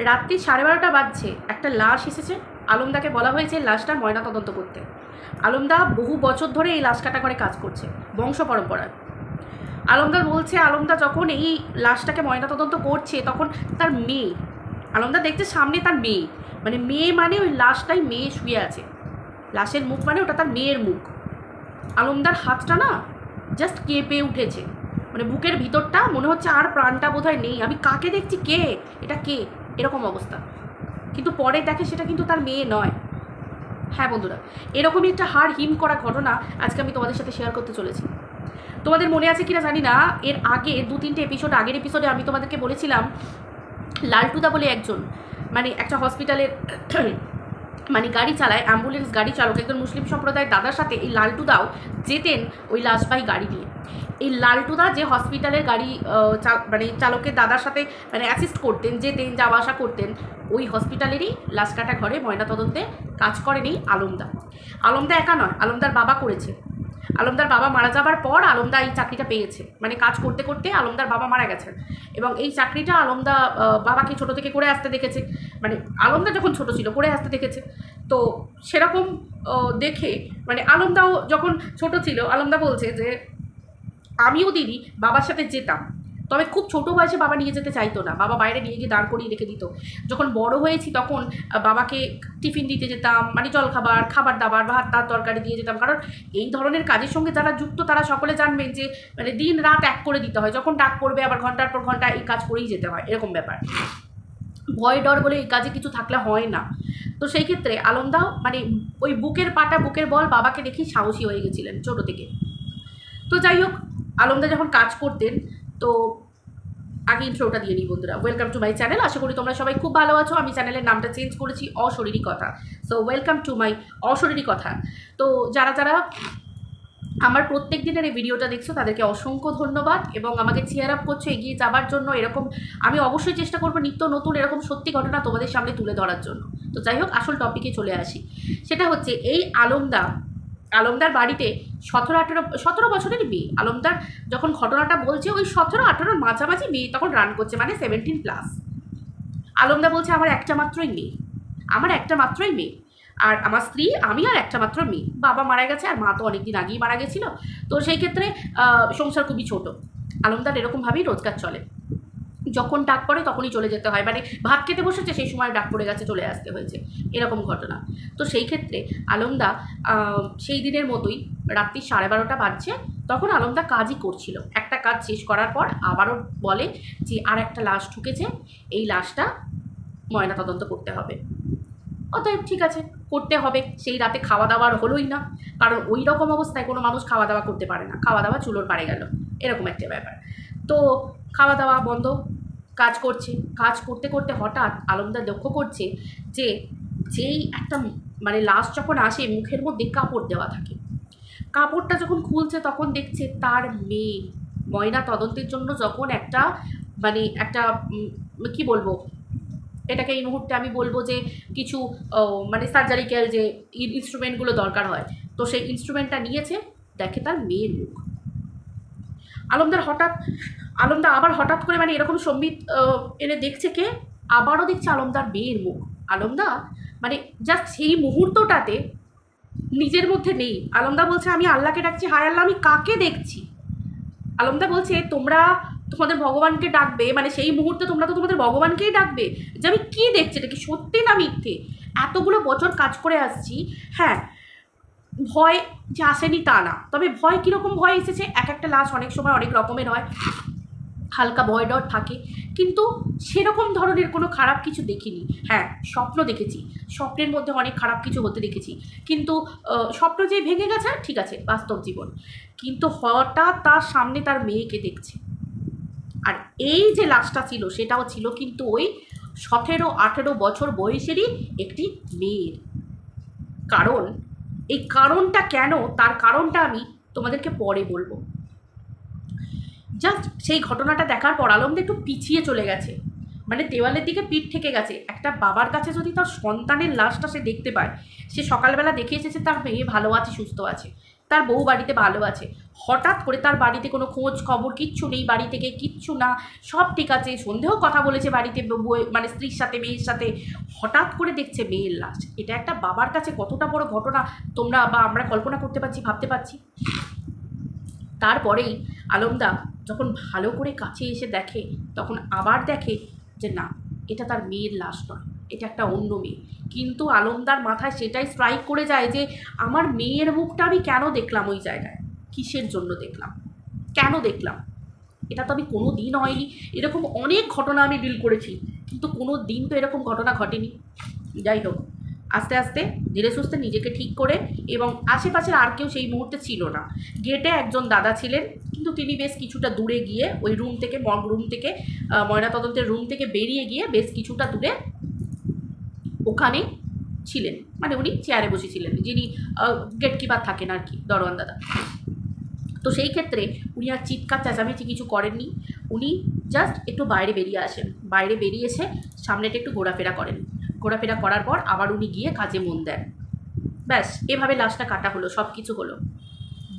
রাত্রি 12:30 বাজছে, একটা লাশ এসেছে। আলমদাকে বলা হয়েছে লাশটার ময়নাতদন্ত করতে। আলমদা বহু বছর ধরে এই লাশ কাটা করে কাজ করছে, বংশ পরম্পরায়। আলমদার বলছে আলমদা যখন এই লাশটাকে ময়নাতদন্ত করছে তখন তার মেয়ে, আলমদা দেখছে সামনে তার মেয়ে, মানে মেয়ে মানে ওই লাশটাই মেয়ে শুয়ে আছে, লাশের মুখ মানে ওটা তার মেয়ের মুখ। আলমদার হাতটা না জাস্ট কেঁপে উঠেছে, মানে বুকের ভিতরটা মনে হচ্ছে আর প্রাণটা বোধহয় নেই, আমি কাকে দেখছি, কে এটা, কে, এরকম অবস্থা। কিন্তু পরে দেখে সেটা কিন্তু তার মেয়ে নয়। হ্যাঁ বন্ধুরা, এরকমই একটা হাড় হিম করা ঘটনা আজকে আমি তোমাদের সাথে শেয়ার করতে চলেছি। তোমাদের মনে আছে কিনা জানি না, এর আগে 2-3টে এপিসোড, আগের এপিসোডে আমি তোমাদেরকে বলেছিলাম লালটুদা বলে একজন, মানে একটা হসপিটালের মানে গাড়ি চালায়, অ্যাম্বুলেন্স গাড়ি চালক, একজন মুসলিম সম্প্রদায়ের দাদার সাথে এই লালটুদাও যেতেন ওই লাশবাহী গাড়ি নিয়ে। এই লালটুদা যে হসপিটালের গাড়ি মানে চালকের দাদার সাথে মানে অ্যাসিস্ট করতেন, যেতেন, যাওয়া আসা করতেন, ওই হসপিটালেরই লাশ কাটা ঘরে ময়নাতদন্তে কাজ করেনি আলমদা। আলমদা একা নয়, আলমদার বাবা করেছে। আলমদার বাবা মারা যাবার পর আলমদা এই চাকরিটা পেয়েছে, মানে কাজ করতে করতে আলমদার বাবা মারা গেছেন এবং এই চাকরিটা আলমদা বাবাকে ছোটো থেকে করে আসতে দেখেছে, মানে আলমদা যখন ছোটো ছিল করে আসতে দেখেছে। তো সেরকম দেখে মানে আলমদাও যখন ছোট ছিল, আলমদা বলছে যে আমিও দিদি বাবার সাথে যেতাম, তবে খুব ছোটো বয়সে বাবা নিয়ে যেতে চাইতো না, বাবা বাইরে নিয়ে গিয়ে দাঁড় করিয়ে রেখে দিত। যখন বড় হয়েছি তখন বাবাকে টিফিন দিতে যেতাম, মানে জলখাবার, খাবার দাবার, ভাত তার তরকারি দিয়ে যেতাম, কারণ এই ধরনের কাজের সঙ্গে যারা যুক্ত তারা সকলে জানবেন যে মানে দিন রাত এক করে দিতে হয়, যখন ডাক পড়বে আবার ঘন্টার পর ঘন্টা এই কাজ করেই যেতে হয়, এরকম ব্যাপার। ভয় ডর বলে এই কাজে কিছু থাকলে হয় না। তো সেই ক্ষেত্রে আলমদাও মানে ওই বুকের পাটা বুকের বল বাবাকে দেখেই সাহসী হয়ে গেছিলেন ছোটো থেকে। তো যাই হোক, আলমদা যখন কাজ করতেন, তো আগে ইন্ট্রোটা দিয়ে নিই বন্ধুরা। ওয়েলকাম টু মাই চ্যানেল, আশা করি তোমরা সবাই খুব ভালো আছো। আমি চ্যানেলের নামটা চেঞ্জ করেছি, অশরীরী কথা। সো ওয়েলকাম টু মাই অশরীরী কথা। তো যারা যারা আমার প্রত্যেক দিনের এই ভিডিওটা দেখছো তাদেরকে অসংখ্য ধন্যবাদ এবং আমাকে চেয়ার আপ করছো এগিয়ে যাবার জন্য। এরকম আমি অবশ্যই চেষ্টা করবো নিত্য নতুন এরকম সত্যি ঘটনা তোমাদের সামনে তুলে ধরার জন্য। তো যাই হোক, আসল টপিকে চলে আসি। সেটা হচ্ছে এই আলমদার বাড়িতে 17 বছরের মেয়ে। আলমদার যখন ঘটনাটা বলছে ওই 17-18 মাঝামাঝি মেয়ে তখন রান করছে, মানে 17+। আলমদা বলছে আমার একটা মাত্রই মেয়ে, আর আমার স্ত্রী, আমি আর একটা মাত্র মেয়ে। বাবা মারা গেছে আর মা তো অনেকদিন আগেই মারা গেছিল। তো সেই ক্ষেত্রে সংসার খুবই ছোট। আলমদার এরকমভাবেই রোজগার চলে, যখন ডাক পড়ে তখনই চলে যেতে হয়, মানে ভাত খেতে বসেছে সেই সময় ডাক পড়ে গেছে, চলে আসতে হয়েছে, এরকম ঘটনা। তো সেই ক্ষেত্রে আলমদা সেই দিনের মতোই রাত্রি 12:30 বাজছে, তখন আলমদা কাজই করছিল। একটা কাজ শেষ করার পর আবারও বলে যে আর একটা লাশ ঢুকেছে, এই লাশটা ময়নাতদন্ত করতে হবে। অতএব ঠিক আছে, করতে হবে। সেই রাতে খাওয়া দাওয়ার হলোই না, কারণ ওই রকম অবস্থায় কোনো মানুষ খাওয়া দাওয়া করতে পারে না, খাওয়া দাওয়া চুলোর পাড়ে গেল, এরকম একটা ব্যাপার। তো খাওয়া দাওয়া বন্ধ, কাজ করছে। কাজ করতে করতে হঠাৎ আলমদা লক্ষ্য করছে যে যেই একটা মানে লাশ যখন আসে মুখের মধ্যে কাপড় দেওয়া থাকে, কাপড়টা যখন খুলছে তখন দেখছে তার মেয়ে ময়না তদন্তের জন্য যখন একটা মানে একটা কি বলবো এটাকে, এই মুহূর্তে আমি বলবো যে কিছু মানে সার্জারিক্যাল যে ইনস্ট্রুমেন্টগুলো দরকার হয়, তো সেই ইনস্ট্রুমেন্টটা নিয়েছে, দেখে তার মেয়ের মুখ। আলমদা আবার হঠাৎ করে মানে এরকম সম্বিত এনে দেখছে কে, আবারও দেখছে আলমদার মেয়ের মুখ। আলমদা মানে জাস্ট সেই মুহূর্তটাতে নিজের মধ্যে নেই। আলমদা বলছে আমি আল্লাহকে ডাকছি, হায় আল্লাহ আমি কাকে দেখছি। আলমদা বলছে তোমরা তোমাদের ভগবানকে ডাকবে, মানে সেই মুহূর্তে তোমরা তো তোমাদের ভগবানকেই ডাকবে যে আমি কী দেখছি, এটা কি সত্যি না মিথ্যে। এতগুলো বছর কাজ করে আসছি, হ্যাঁ ভয় যে আসেনি তা না, তবে ভয় কীরকম ভয় এসেছে, এক একটা লাশ অনেক সময় অনেক রকমের হয়, হালকা ভয় ডর থাকে, কিন্তু সেরকম ধরনের কোনো খারাপ কিছু দেখিনি। হ্যাঁ স্বপ্ন দেখেছি, স্বপ্নের মধ্যে অনেক খারাপ কিছু হতে দেখেছি, কিন্তু স্বপ্ন যে ভেঙে গেছে ঠিক আছে, বাস্তব জীবন। কিন্তু হঠাৎ তার সামনে তার মেয়েকে দেখছে, আর এই যে লাশটা ছিল সেটাও ছিল কিন্তু ওই 17-18 বছর বয়সেরই একটি মেয়ের। কারণ এই কারণটা কেন, তার কারণটা আমি তোমাদেরকে পরে বলবো। জাস্ট সেই ঘটনাটা দেখার পর আলমদা একটু পিছিয়ে চলে গেছে, মানে দেওয়ালের দিকে পিঠ থেকে গেছে। একটা বাবার কাছে যদি তার সন্তানের লাশটা সে দেখতে পায়, সে সকালবেলা দেখে এসেছে তার মেয়ে ভালো আছে, সুস্থ আছে, তার বউ বাড়িতে ভালো আছে, হঠাৎ করে তার বাড়িতে কোনো খোঁজ খবর কিচ্ছু নেই, বাড়ি থেকে কিচ্ছু না, সব ঠিক আছে, সন্ধেও কথা বলেছে বাড়িতে মানে স্ত্রীর সাথে মেয়ের সাথে, হঠাৎ করে দেখছে মেয়ের লাশ। এটা একটা বাবার কাছে কতটা বড় ঘটনা তোমরা বা আমরা কল্পনা করতে পারছি, ভাবতে পারছি। তারপরেই আলমদা যখন ভালো করে কাছে এসে দেখে, তখন আবার দেখে যে না, এটা তার মেয়ের লাশ নয়, এটা একটা অন্য মেয়ে। কিন্তু আলমদার মাথায় সেটাই স্ট্রাইক করে যায় যে আমার মেয়ের মুখটা আমি কেন দেখলাম ওই জায়গায়, কিসের জন্য দেখলাম, কেন দেখলাম? এটা তো আমি কোনো দিন হয়নি, এরকম অনেক ঘটনা আমি ডিল করেছি, কিন্তু কোনো দিন তো এরকম ঘটনা ঘটেনি। যাই হোক, আস্তে আস্তে ধীরে সুস্থে নিজেকে ঠিক করে, এবং আশেপাশের আর কেউ সেই মুহূর্তে ছিল না, গেটে একজন দাদা ছিলেন, কিন্তু তিনি বেশ কিছুটা দূরে গিয়ে ওই রুম থেকে, মর্গ রুম থেকে, ময়নাতদন্তের রুম থেকে বেরিয়ে গিয়ে বেশ কিছুটা দূরে ওখানে ছিলেন, মানে উনি চেয়ারে বসেছিলেন, যিনি গেটকিপার থাকেন আর কি, দরওয়ান দাদা। তো সেই ক্ষেত্রে উনি আর চিৎকার চেঁচামেচি কিছু করেননি, উনি জাস্ট একটু বাইরে বেরিয়ে আসেন, বাইরে বেরিয়ে এসে সামনেটা একটু ঘোরাফেরা করেন, ঘোরাফেরা করার পর আবার উনি গিয়ে কাজে মন দেন। ব্যাস, এভাবে লাশটা কাটা হলো, সব কিছু হলো।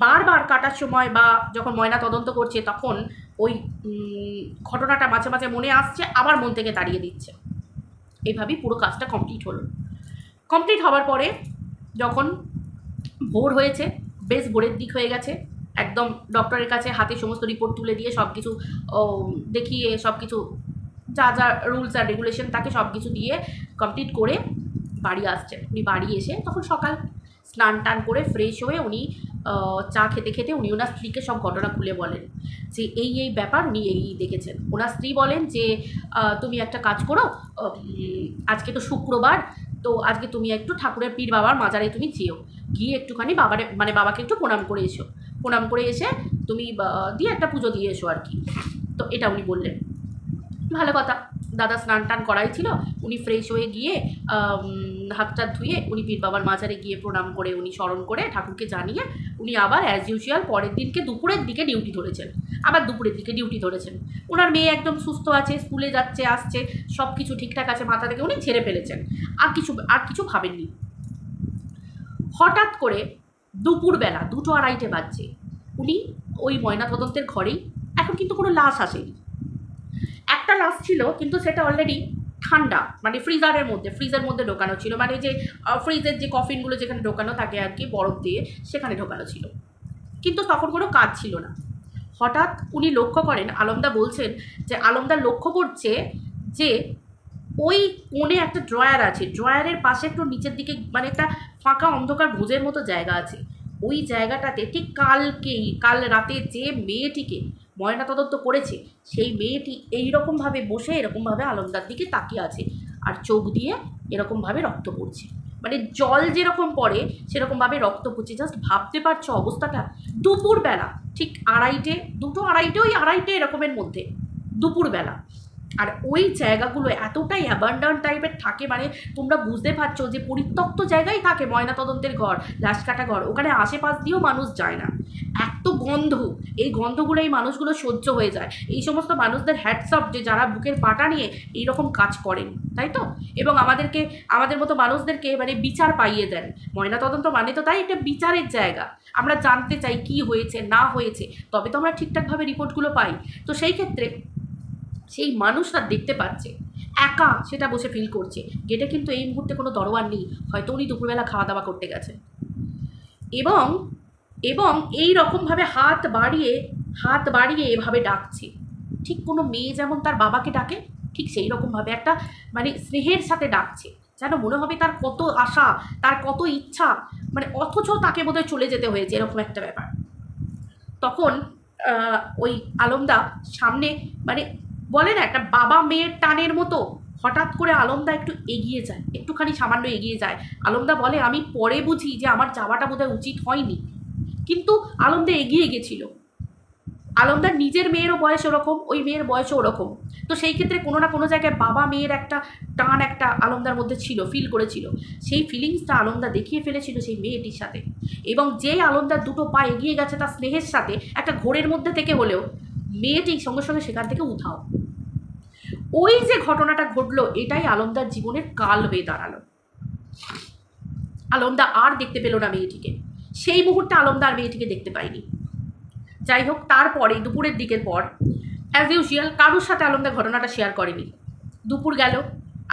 বারবার কাটার সময় বা যখন ময়না তদন্ত করছে তখন ওই ঘটনাটা মাঝে মাঝে মনে আসছে, আবার মন থেকে তাড়িয়ে দিচ্ছে। এইভাবেই পুরো কাজটা কমপ্লিট হলো। কমপ্লিট হওয়ার পরে যখন ভোর হয়েছে, বেশ ভোরের দিক হয়ে গেছে, একদম ডক্টরের কাছে হাতে সমস্ত রিপোর্ট তুলে দিয়ে সব কিছু দেখিয়ে, সব কিছু যা যা রুলস আর রেগুলেশন তাকে সব কিছু দিয়ে কমপ্লিট করে বাড়ি আসছেন। উনি বাড়ি এসে তখন সকাল, স্নান টান করে ফ্রেশ হয়ে উনি চা খেতে খেতে উনি ওনার স্ত্রীকে সব ঘটনা খুলে বলেন যে এই এই ব্যাপার উনি এই দেখেছেন। ওনার স্ত্রী বলেন যে তুমি একটা কাজ করো, আজকে তো শুক্রবার, তো আজকে তুমি একটু ঠাকুরের পীর বাবার মাজারে তুমি যেও, গিয়ে একটুখানি বাবাকে একটু প্রণাম করে এসো, প্রণাম করে এসে তুমি দিয়ে একটা পুজো দিয়ে এসো আর কি। তো এটা উনি বললেন। ভালো কথা, দাদা স্নান টান করাই ছিল, উনি ফ্রেশ হয়ে গিয়ে হাত টাত ধুয়ে উনি পীর বাবার মাজারে গিয়ে প্রণাম করে উনি স্মরণ করে ঠাকুরকে জানিয়ে উনি আবার অ্যাজ ইউজুয়াল পরের দিনকে দুপুরের দিকে ডিউটি ধরেছেন, আবার দুপুরের দিকে ডিউটি ধরেছেন। ওনার মেয়ে একদম সুস্থ আছে, স্কুলে যাচ্ছে আসছে, সব কিছু ঠিকঠাক আছে, মাথা থেকে উনি ঝেড়ে ফেলেছেন, আর কিছু ভাবেননি। হঠাৎ করে দুপুরবেলা 2:30 বাজছে, উনি ওই ময়নাতদন্তের ঘরেই, এখন কিন্তু কোনো লাশ আসেনি, একটা লাশ ছিল কিন্তু সেটা অলরেডি ঠান্ডা, মানে ফ্রিজের মধ্যে ঢোকানো ছিল, মানে যে ফ্রিজের যে কফিনগুলো যেখানে ঢোকানো থাকে আর কি, বরফ দিয়ে সেখানে ঢোকানো ছিল, কিন্তু তখন কোনো কাজ ছিল না। হঠাৎ উনি লক্ষ্য করেন, আলমদা বলছেন যে আলমদা লক্ষ্য করছে যে ওই কোণে একটা ড্রয়ার আছে, ড্রয়ারের পাশে একটু নিচের দিকে মানে একটা ফাঁকা অন্ধকার ভোজের মতো জায়গা আছে, ওই জায়গাটাতে ঠিক কাল রাতে যে মেয়েটিকে ময়নাতদন্ত করেছে সেই মেয়েটি এইরকমভাবে বসে এরকমভাবে আলমদার দিকে তাকিয়ে আছে, আর চোখ দিয়ে এরকমভাবে রক্ত পড়ছে, মানে জল যেরকম পড়ে সেরকমভাবে রক্ত পড়ছে। জাস্ট ভাবতে পারছো অবস্থাটা? দুপুরবেলা, ঠিক 2:30 ওই 2:30 এরকমের মধ্যে দুপুরবেলা, আর ওই জায়গাগুলো এতটাই অ্যাবান্ডান টাইপের থাকে, মানে তোমরা বুঝতে পারছো যে পরিত্যক্ত জায়গায় থাকে ময়নাতদন্তের ঘর, লাশ কাটা ঘর, ওখানে আশেপাশ দিয়েও মানুষ যায় না, এত গন্ধ, এই গন্ধগুলো এই মানুষগুলো সহ্য হয়ে যায়। এই সমস্ত মানুষদের হ্যাটস অফ যে যারা বুকের পাটা নিয়ে এইরকম কাজ করেন, তাই তো? এবং আমাদের মতো মানুষদেরকে মানে বিচার পাইয়ে দেন। ময়নাতদন্ত মানে তো তাই এটা বিচারের জায়গা, আমরা জানতে চাই কি হয়েছে না হয়েছে, তবে তো আমরা ঠিকঠাকভাবে রিপোর্টগুলো পাই। তো সেই ক্ষেত্রে সেই মানুষটা দেখতে পাচ্ছে, একা সেটা বসে ফিল করছে। গেটে কিন্তু এই মুহূর্তে কোনো দরওয়ান নেই, হয়তো উনি দুপুরবেলা খাওয়া দাওয়া করতে গেছেন, এবং এই রকমভাবে হাত বাড়িয়ে এভাবে ডাকছে, ঠিক কোনো মেয়ে যেমন তার বাবাকে ডাকে ঠিক সেই রকমভাবে একটা মানে স্নেহের সাথে ডাকছে, যেন মনে হবে তার কত আশা, তার কত ইচ্ছা, মানে অথচ তাকে বোধহয় চলে যেতে হয়েছে, এরকম একটা ব্যাপার। তখন ওই আলমদা সামনে, মানে বলে না একটা বাবা মেয়ের টানের মতো, হঠাৎ করে আলমদা একটু এগিয়ে যায়, একটুখানি সামান্য এগিয়ে যায়। আলমদা বলে আমি পরে বুঝি যে আমার যাওয়াটা বোধহয় উচিত হয়নি, কিন্তু আলমদা এগিয়ে গেছিল। আলমদার নিজের মেয়েরও বয়স ওরকম, ওই মেয়ের বয়সও ওরকম, তো সেই ক্ষেত্রে কোনো না কোনো জায়গায় বাবা মেয়ের একটা টান একটা আলমদার মধ্যে ছিল, ফিল করেছিল। সেই ফিলিংসটা আলমদা দেখিয়ে ফেলেছিল সেই মেয়েটির সাথে, এবং যেই আলমদার দুটো পা এগিয়ে গেছে তার স্নেহের সাথে, একটা ঘোরের মধ্যে থেকে হলেও মেয়েটি সঙ্গে সঙ্গে সেখান থেকে উধাও। ওই যে ঘটনাটা ঘটলো এটাই আলমদার জীবনের কাল হয়ে দাঁড়ালো। আলমদা আর দেখতে পেল না মেয়েটিকে, সেই মুহূর্তে আলমদার মেয়েটিকে দেখতে পাইনি। যাই হোক, তারপরে দুপুরের দিকের পর অ্যাজ ইউজুয়াল কারোর সাথে আলমদা ঘটনাটা শেয়ার করেনি। দুপুর গেল,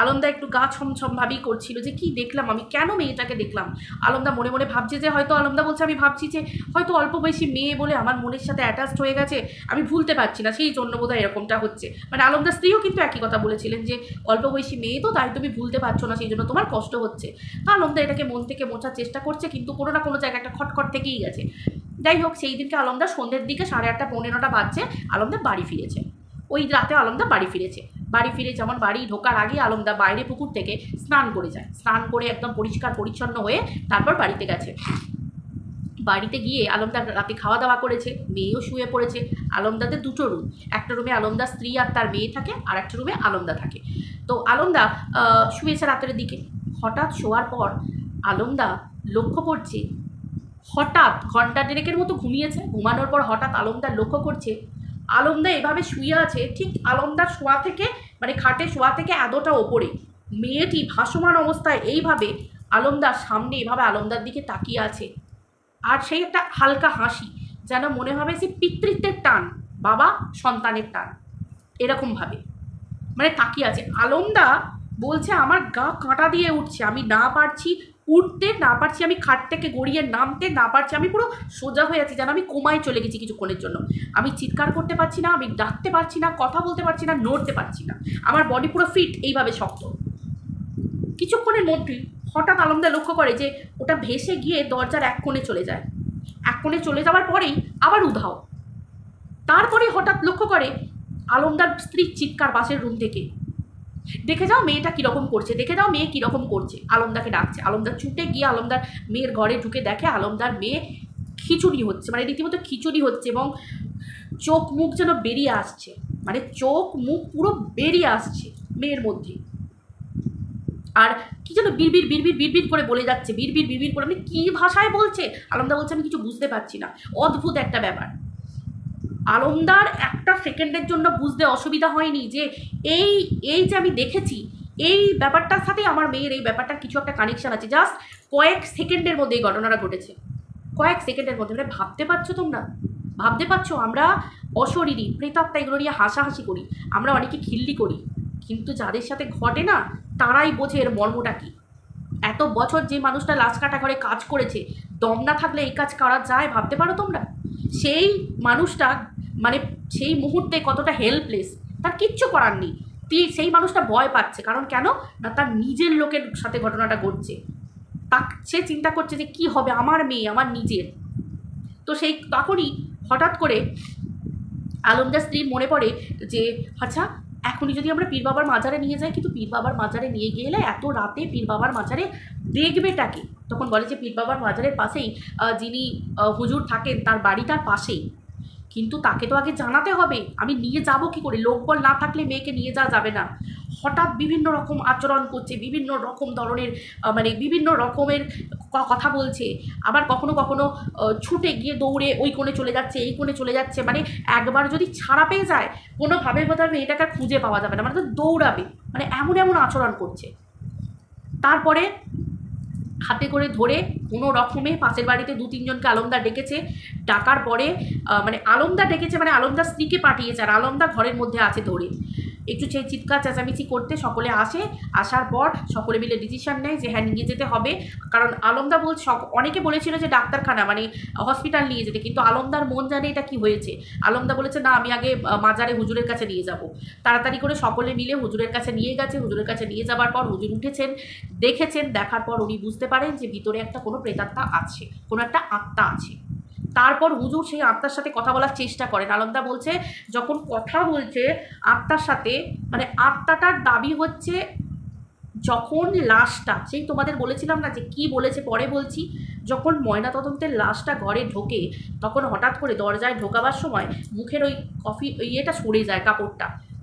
আলমদা একটু গা ছমছম ভাবেই করছিল যে কি দেখলাম আমি, কেন মেয়েটাকে দেখলাম। আলমদা মনে মনে ভাবছে যে হয়তো, আলমদা বলছে আমি ভাবছি যে হয়তো অল্প বয়সী মেয়ে বলে আমার মনের সাথে অ্যাটাচড হয়ে গেছে, আমি ভুলতে পারছি না, সেই জন্য বোধহয় এরকমটা হচ্ছে। মানে আলমদার স্ত্রীও কিন্তু একই কথা বলেছিলেন যে অল্প বয়সী মেয়ে তো, তাই তুমি ভুলতে পারছো না, সেই জন্য তোমার কষ্ট হচ্ছে। তো আলমদা এটাকে মন থেকে মোছার চেষ্টা করছে, কিন্তু কোনো না কোনো জায়গায় একটা খটখট থেকেই গেছে। যাই হোক, সেই দিনকে আলমদা সন্ধ্যের দিকে 8:30 পৌনে 9টা বাজছে, আলমদা বাড়ি ফিরেছে। ওই রাতে আলমদা বাড়ি ফিরেছে। বাড়ি ফিরে যেমন বাড়ি ঢোকার আগে আলমদা বাইরে পুকুর থেকে স্নান করে যায়। স্নান করে একদম পরিষ্কার পরিচ্ছন্ন হয়ে তারপর বাড়িতে গেছে। বাড়িতে গিয়ে আলমদা রাতে খাওয়া দাওয়া করেছে, মেয়েও শুয়ে পড়েছে। আলমদাদের দুটো রুম, একটা রুমে আলমদার স্ত্রী আর তার মেয়ে থাকে, আর একটা রুমে আলমদা থাকে। তো আলমদা শুয়েছে রাতের দিকে। হঠাৎ শোয়ার পর আলমদা লক্ষ্য করছে, হঠাৎ ঘন্টা দেড়েকের মতো ঘুমিয়েছে, ঘুমানোর পর হঠাৎ আলমদা লক্ষ্য করছে আলমদা এভাবে শুয়ে আছে, ঠিক আলমদার শোয়া থেকে, মানে খাটে শোয়া থেকে এতটা ওপরে মেয়েটি ভাসমান অবস্থায় এইভাবে আলমদার সামনে এভাবে আলমদার দিকে তাকিয়ে আছে। আর সেই একটা হালকা হাসি, যেন মনে হবে যে পিতৃত্বের টান, বাবা সন্তানের টান, এরকমভাবে মানে তাকিয়ে আছে। আলমদা বলছে আমার গা কাঁটা দিয়ে উঠছে, আমি না পারছি উঠতে, না পারছি আমি খাট থেকে গড়িয়ে নামতে, না পারছি, আমি পুরো সোজা হয়ে আছি, যেন আমি কোমায় চলে গেছি কিছুক্ষণের জন্য। আমি চিৎকার করতে পারছি না, আমি ডাকতে পারছি না, কথা বলতে পারছি না, নড়তে পারছি না, আমার বডি পুরো ফিট এইভাবে শক্ত। কিছুক্ষণের মধ্যেই হঠাৎ আলমদা লক্ষ্য করে যে ওটা ভেসে গিয়ে দরজার এক কোণে চলে যায়। এক কোণে চলে যাওয়ার পরেই আবার উধাও। তারপরে হঠাৎ লক্ষ্য করে আলমদার স্ত্রীর চিৎকার পাশের রুম থেকে, দেখে যাও মেয়েটা কীরকম করছে, দেখে যাও মেয়ে কীরকম করছে। আলমদাকে ডাকছে। আলমদা ছুটে গিয়ে আলমদার মেয়ের ঘরে ঢুকে দেখে আলমদার মেয়ে খিচুড়ি হচ্ছে, মানে রীতিমতো খিচুড়ি হচ্ছে, এবং চোখ মুখ যেন বেরিয়ে আসছে, মানে চোখ মুখ পুরো বেরিয়ে আসছে মেয়ের মধ্যে। আর কি যেন বিড়বিড় বিড়বিড় বিড়বিড় করে বলে যাচ্ছে, বিড়বিড় বিড়বিড় করে, মানে কী ভাষায় বলছে আলমদা বলছে আমি কিছু বুঝতে পারছি না। অদ্ভুত একটা ব্যাপার। আলমদার একটা সেকেন্ডের জন্য বুঝতে অসুবিধা হয়নি যে এই এই যে আমি দেখেছি, এই ব্যাপারটার সাথে আমার মেয়ের এই ব্যাপারটার কিছু একটা কানেকশান আছে। জাস্ট কয়েক সেকেন্ডের মধ্যে এই ঘটনাটা ঘটেছে, কয়েক সেকেন্ডের মধ্যে। মানে ভাবতে পারছো তোমরা, ভাবতে পারছো? আমরা অশরীরী প্রেতাত্মা এগুলো নিয়ে হাসাহাসি করি, আমরা অনেকে খিল্লি করি, কিন্তু যাদের সাথে ঘটে না তারাই বোঝে এর মর্মটা কী। এত বছর যে মানুষটা লাশ কাটা ঘরে কাজ করেছে, দম না থাকলে এই কাজ করা যায় ভাবতে পারো তোমরা? সেই মানুষটা মানে সেই মুহূর্তে কতটা হেল্পলেস, তার কিচ্ছু করার নেই। সেই মানুষটা ভয় পাচ্ছে, কারণ কেন না তার নিজের লোকের সাথে ঘটনাটা ঘটছে। সে চিন্তা করছে যে কি হবে, আমার মেয়ে, আমার নিজের। তো সেই তখনই হঠাৎ করে আলমদার স্ত্রীর মনে পড়ে যে আচ্ছা এখনই যদি আমরা পীর বাবার মাজারে নিয়ে যাই, কিন্তু পীর বাবার মাজারে নিয়ে গেলে এত রাতে পীর বাবার মাজারে দেখবেটাকে। তখন বলে যে পীর বাবার মাজারের পাশেই যিনি হুজুর থাকেন তার বাড়ি তার পাশেই, কিন্তু তাকে তো আগে জানাতে হবে, আমি নিয়ে যাব কী করে? লোকবল না থাকলে মেয়েকে নিয়ে যাওয়া যাবে না। হঠাৎ বিভিন্ন রকম আচরণ করছে, বিভিন্ন রকম ধরনের মানে বিভিন্ন রকমের কথা বলছে, আবার কখনো কখনো ছুটে গিয়ে দৌড়ে ওই কোণে চলে যাচ্ছে, এই কোণে চলে যাচ্ছে, মানে একবার যদি ছাড়া পেয়ে যায় কোনোভাবে বোধহয় মেয়েটাকে আর খুঁজে পাওয়া যাবে না, মানে তো দৌড়াবে, মানে এমন এমন আচরণ করছে। তারপরে হাতে করে ধরে কোনো রকমে পাশের বাড়িতে 2-3 জনকে আলমদা ডেকেছে। ডাকার পরে মানে আলমদা ডেকেছে, মানে আলমদার স্ত্রীকে পাঠিয়েছে, আর আলমদা ঘরের মধ্যে আছে ধরে। একটু সেই চিৎকার চেঁচামেচি করতে সকলে আসে। আসার পর সকলে মিলে ডিসিশন নেয় যে হ্যাঁ নিয়ে যেতে হবে, কারণ আলমদা বলছে, অনেকে বলেছিল যে ডাক্তারখানা মানে হসপিটাল নিয়ে যেতে, কিন্তু আলমদার মন জানে এটা কি হয়েছে। আলমদা বলেছে না, আমি আগে মাজারে হুজুরের কাছে নিয়ে যাব। তাড়াতাড়ি করে সকলে মিলে হুজুরের কাছে নিয়ে গেছে। হুজুরের কাছে নিয়ে যাবার পর হুজুর উঠেছেন, দেখেছেন, দেখার পর উনি বুঝতে পারেন যে ভিতরে একটা কোনো প্রেতাত্মা আছে, কোনো একটা আত্মা আছে। তারপর হুজুর সেই আত্মার সাথে কথা বলার চেষ্টা করেন। আলমদা বলছে যখন কথা বলছে আত্মার সাথে, মানে আত্মাটার দাবি হচ্ছে যখন লাশটা, সেই তোমাদের বলেছিলাম না যে কি বলেছে পরে বলছি, যখন ময়নাতদন্তের লাশটা ঘরে ঢোকে তখন হঠাৎ করে দরজায় ঢোকাবার সময় মুখের ওই ইয়েটা সরে যায়,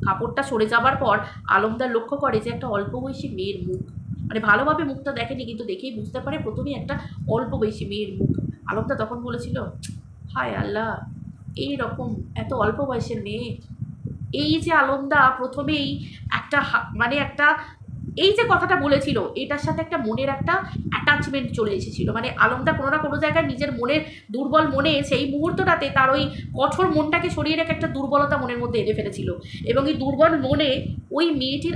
কাপড়টা সরে যাবার পর আলমদার লক্ষ্য করে যে একটা অল্প বয়সী মেয়ের মুখ, মানে ভালোভাবে মুখটা দেখেনি কিন্তু দেখেই বুঝতে পারে প্রথমেই একটা অল্প বয়সী মেয়ের মুখ। আলমদা তখন বলেছিল হায় আল্লাহ, এই রকম এত অল্প বয়সের মেয়ে। এই যে আলমদা প্রথমেই একটা মানে একটা এই যে কথাটা বলেছিল এটার সাথে একটা মনের একটা অ্যাটাচমেন্ট চলে এসেছিল, মানে আলমদা কোনো না কোনো জায়গায় নিজের মনের দুর্বল মনে সেই মুহূর্তটাতে তার ওই কঠোর মনটাকে সরিয়ে রেখে একটা দুর্বলতা মনের মধ্যে এনে ফেলেছিল, এবং এই দুর্বল মনে ওই মেয়েটির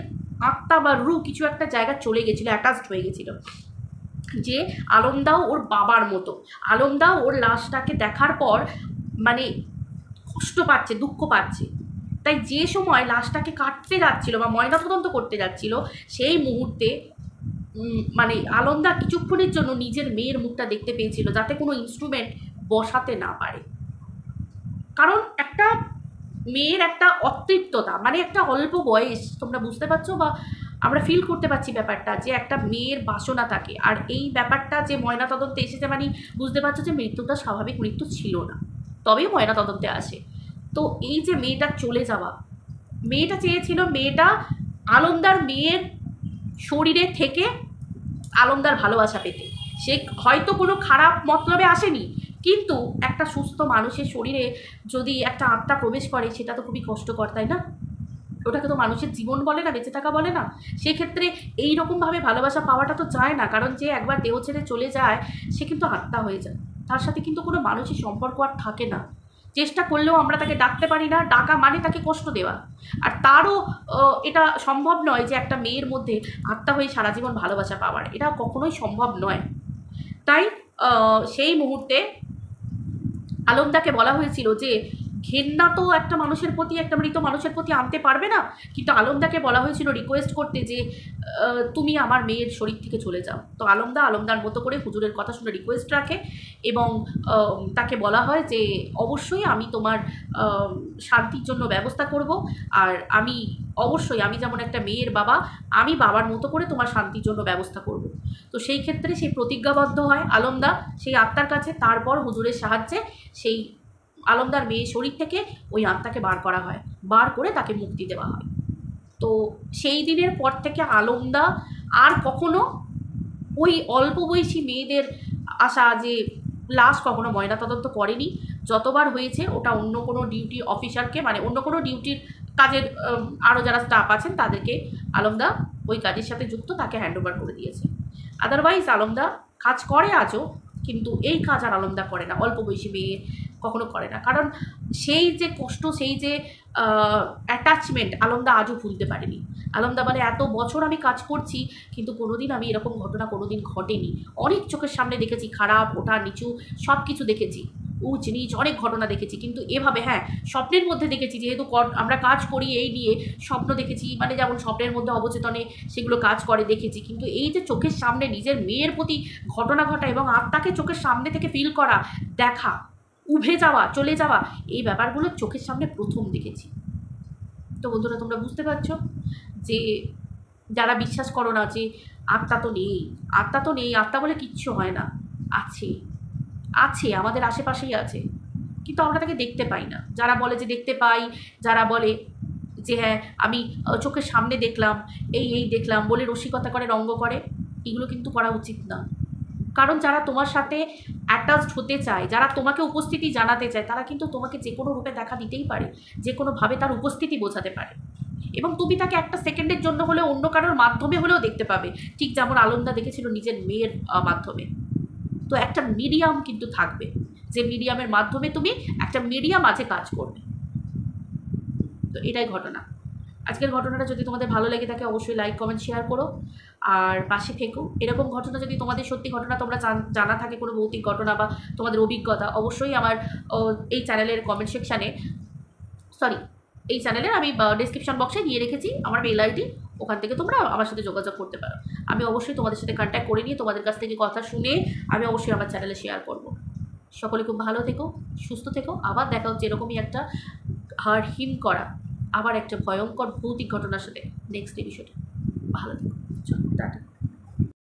আত্মা বা রু কিছু একটা জায়গা চলে গেছিলো, অ্যাটাচড হয়ে গেছিলো, যে আলমদাও ওর বাবার মতো, আলমদাও ওর লাশটাকে দেখার পর মানে কষ্ট পাচ্ছে, দুঃখ পাচ্ছে। তাই যে সময় লাশটাকে কাটতে যাচ্ছিল বা ময়নাতদন্ত করতে যাচ্ছিল সেই মুহূর্তে মানে আলমদা কিছুক্ষণের জন্য নিজের মেয়ের মুখটা দেখতে পেয়েছিল, যাতে কোনো ইনস্ট্রুমেন্ট বসাতে না পারে। কারণ একটা মেয়ের একটা অতৃপ্ততা, মানে একটা অল্প বয়স, তোমরা বুঝতে পারছো বা আমরা ফিল করতে পারছি ব্যাপারটা, যে একটা মেয়ের বাসনা থাকে। আর এই ব্যাপারটা যে ময়নাতদন্তে এসেছে মানে বুঝতে পারছো যে মৃত্যুটা স্বাভাবিক মৃত্যু ছিল না, তবেই ময়নাতদন্তে আসে। তো এই যে মেয়েটা চলে যাওয়া, মেয়েটা চেয়েছিল মেয়েটা আলমদার মেয়ের শরীরে থেকে আলমদার ভালোবাসা পেতে। সে হয়তো কোনো খারাপ মতলবে আসেনি, কিন্তু একটা সুস্থ মানুষের শরীরে যদি একটা আত্মা প্রবেশ করে সেটা তো খুবই কষ্টকর, তাই না? ওটাকে তো মানুষের জীবন বলে না, বেঁচে থাকা বলে না। সেক্ষেত্রে এইরকমভাবে ভালোবাসা পাওয়াটা তো চায় না, কারণ যে একবার দেহ ছেড়ে চলে যায় সে কিন্তু আত্মা হয়ে যায়, তার সাথে কিন্তু কোনো মানুষের সম্পর্ক আর থাকে না। চেষ্টা করলেও আমরা তাকে ডাকতে পারি না, ডাকা মানে তাকে কষ্ট দেওয়া। আর তারও এটা সম্ভব নয় যে একটা মেয়ের মধ্যে আত্মা হয়ে সারা জীবন ভালোবাসা পাওয়ার, এটা কখনোই সম্ভব নয়। তাই সেই মুহূর্তে আলমদাকে বলা হয়েছিল যে ঘেন্না তো একটা মানুষের প্রতি, একটা মৃত মানুষের প্রতি আনতে পারবে না, কিন্তু আলমদাকে বলা হয়েছিল রিকোয়েস্ট করতে যে তুমি আমার মেয়ের শরীর থেকে চলে যাও। তো আলমদা আলমদার মতো করে হুজুরের কথা শুনে রিকোয়েস্ট রাখে, এবং তাকে বলা হয় যে অবশ্যই আমি তোমার শান্তির জন্য ব্যবস্থা করব, আর আমি অবশ্যই, আমি যেমন একটা মেয়ের বাবা, আমি বাবার মতো করে তোমার শান্তির জন্য ব্যবস্থা করব। তো সেই ক্ষেত্রে সেই প্রতিজ্ঞাবদ্ধ হয় আলমদা সেই আত্মার কাছে, তারপর হুজুরের সাহায্যে সেই আলমদার মেয়ের শরীর থেকে ওই আত্মাকে বার করা হয়, বার করে তাকে মুক্তি দেওয়া হয়। তো সেই দিনের পর থেকে আলমদা আর কখনো ওই অল্প বয়সী মেয়েদের আশা যে লাশ কখনো ময়নাতদন্ত করেনি। যতবার হয়েছে ওটা অন্য কোনো ডিউটি অফিসারকে, মানে অন্য কোনো ডিউটির কাজের আরও যারা স্টাফ আছেন তাদেরকে আলমদা ওই কাজের সাথে যুক্ত তাকে হ্যান্ডওভার করে দিয়েছে। আদারওয়াইজ আলমদা কাজ করে আজও, কিন্তু এই কাজ আর আলমদা করে না, অল্প বয়সী মেয়ে কখনো করে না। কারণ সেই যে কষ্ট, সেই যে অ্যাটাচমেন্ট আলমদা আজও ভুলতে পারেনি। আলমদা বলে এত বছর আমি কাজ করছি কিন্তু কোনোদিন আমি এরকম ঘটনা কোনোদিন ঘটেনি। অনেক চোখের সামনে দেখেছি, খারাপ, ওঠা নিচু সব কিছু দেখেছি, উঁচ নিচ অনেক ঘটনা দেখেছি, কিন্তু এভাবে হ্যাঁ স্বপ্নের মধ্যে দেখেছি, যেহেতু আমরা কাজ করি এই নিয়ে স্বপ্ন দেখেছি, মানে যেমন স্বপ্নের মধ্যে অবচেতনে সেগুলো কাজ করে দেখেছি, কিন্তু এই যে চোখের সামনে নিজের মেয়ের প্রতি ঘটনা ঘটা এবং আত্মাকে চোখের সামনে থেকে ফিল করা, দেখা, উভে যাওয়া, চলে যাওয়া, এই ব্যাপারগুলো চোখের সামনে প্রথম দেখেছি। তো বন্ধুরা তোমরা বুঝতে পারছো যে যারা বিশ্বাস করো না যে আত্মা তো নেই, আত্মা তো নেই, আত্মা বলে কিচ্ছু হয় না, আছে, আছে, আমাদের আশেপাশেই আছে, কিন্তু আমরা তাকে দেখতে পাই না। যারা বলে যে দেখতে পাই, যারা বলে যে হ্যাঁ আমি চোখের সামনে দেখলাম, এই দেখলাম বলে রসিকতা করে, রঙ্গ করে, এগুলো কিন্তু করা উচিত না। কারণ যারা তোমার সাথে অ্যাটাচড হতে চায়, যারা তোমাকে উপস্থিতি জানাতে চায়, তারা কিন্তু তোমাকে যে কোনো রূপে দেখা দিতেই পারে, যে কোনোভাবে তার উপস্থিতি বোঝাতে পারে, এবং তুমি তাকে একটা সেকেন্ডের জন্য হলেও অন্য কারোর মাধ্যমে হলেও দেখতে পাবে, ঠিক যেমন আলমদা দেখেছিল নিজের মেয়ের মাধ্যমে। তো একটা মিডিয়াম কিন্তু থাকবে, যে মিডিয়ামের মাধ্যমে তুমি একটা মিডিয়াম মাঝে কাজ করবে। তো এটাই ঘটনা। আজকের ঘটনাটা যদি তোমাদের ভালো লেগে থাকে অবশ্যই লাইক, কমেন্ট, শেয়ার করো, আর পাশে থেকো। এরকম ঘটনা যদি তোমাদের সত্যি ঘটনা তোমরা জানা থাকে, কোনো ভৌতিক ঘটনা বা তোমাদের অভিজ্ঞতা, অবশ্যই আমার এই চ্যানেলের কমেন্ট সেকশানে, এই চ্যানেলের আমি ডিসক্রিপশন বক্সে দিয়ে রেখেছি আমার মেল আইডি, ওখান থেকে তোমরা আমার সাথে যোগাযোগ করতে পারো। আমি অবশ্যই তোমাদের সাথে কন্ট্যাক্ট করে নিয়ে তোমাদের কাছ থেকে কথা শুনে আমি অবশ্যই আমার চ্যানেলে শেয়ার করব। সকলে খুব ভালো থেকো, সুস্থ থেকো। আবার দেখা হচ্ছে এরকমই একটা হাড় হিম করা আবার একটা ভয়ঙ্কর ভৌতিক ঘটনার সাথে নেক্সট এপিসোডে। ভালো থেকো, চলো টাটা।